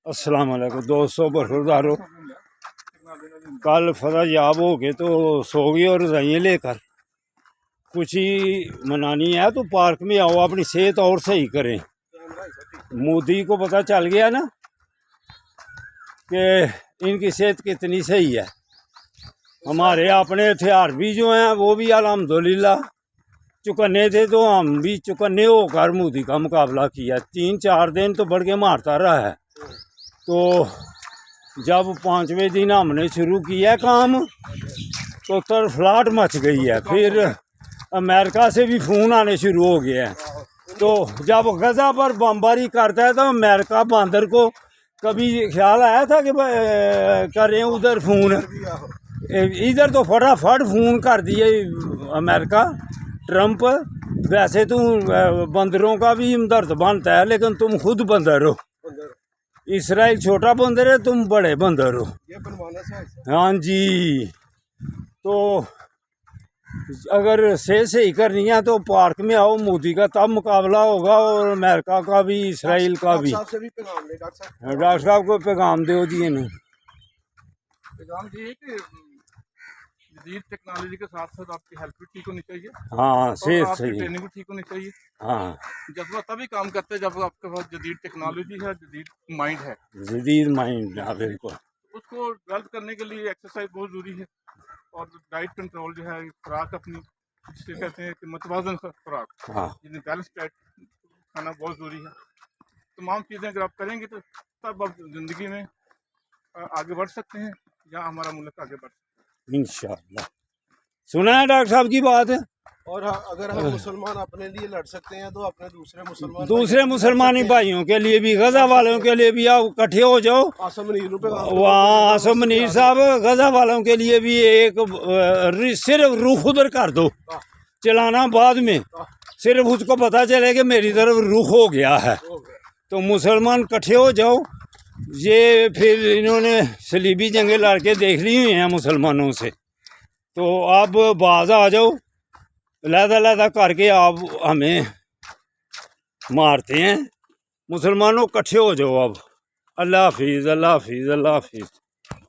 अस्सलाम वालेकुम दोस्तों, बरखुरदारों। कल फतह याब हो के तो सो गए और रजाइयाँ लेकर कुछ ही मनानी है तो पार्क में आओ, अपनी सेहत और सही करें। मोदी को पता चल गया ना कि इनकी सेहत कितनी सही है। हमारे अपने हथियार भी जो हैं वो भी अल्हम्दुलिल्लाह चुकन्ने थे, तो हम भी चुकन्ने होकर मोदी का मुकाबला किया। 3-4 दिन तो बढ़ के मारता रहा है। तो जब 5वें दिन हमने शुरू किया काम तो तरफलाट मच गई है। फिर अमेरिका से भी फ़ोन आने शुरू हो गए हैं। तो जब गज़ा पर बमबारी करता है तो अमेरिका बंदर को कभी ख्याल आया था कि करें उधर फ़ोन, इधर तो फटाफट फ़ोन कर दिए अमेरिका ट्रंप। वैसे तो बंदरों का भी हमदर्द बनता है, लेकिन तुम खुद बंदर हो। इसराइल छोटा बंदर है, तुम बड़े बंदर हो। हाँ जी, तो अगर सही करनी है तो पार्क में आओ, मोदी का तब मुकाबला होगा और अमेरिका का भी इसराइल का भी। डॉक्टर साहब को पैगाम दो जी। पैगाम ये कि जदीद टेक्नोलॉजी के साथ साथ आपकी हेल्थ भी ठीक होनी चाहिए। हाँ, सेहत सही, ट्रेनिंग भी ठीक होनी चाहिए। हाँ, जज्बा तभी काम करते हैं जब आपके पास जदीद टेक्नोलॉजी है, जदीद माइंड है। जदीद माइंड, बिल्कुल। उसको डेवलप करने के लिए एक्सरसाइज बहुत ज़रूरी है और डाइट कंट्रोल जो है, खुराक अपनी जिसे कहते हैं कि मतवाजन खुराक, हाँ, जिन्हें बैलेंस डाइट खाना बहुत ज़रूरी है। तमाम चीज़ें अगर आप करेंगे तो तब आप ज़िंदगी में आगे बढ़ सकते हैं या हमारा मुल्क आगे बढ़ सकता है इंशाअल्लाह। सुना है डॉक्टर साहब की बात है। और अगर हम मुसलमान अपने लिए लड़ सकते हैं तो अपने दूसरे मुसलमानी भाइयों के लिए भी, गजा वालों के लिए भी आओ, इकट्ठे हो जाओ। वहाँ आसम मनीर साहब, गजा वालों के लिए भी एक सिर्फ रुख उधर कर दो, चलाना बाद में, सिर्फ उसको पता चले कि मेरी तरफ रुख हो गया है। तो मुसलमान इकट्ठे हो जाओ। ये फिर इन्होंने सलीबी जंगें लड़के देख ली हुई हैं मुसलमानों से, तो अब बाज आ जाओ, लहदा करके आप हमें मारते हैं। मुसलमानों इकट्ठे हो जाओ अब। अल्लाह हाफिज़, अल्लाह हाफिज़, अल्लाह हाफिज़।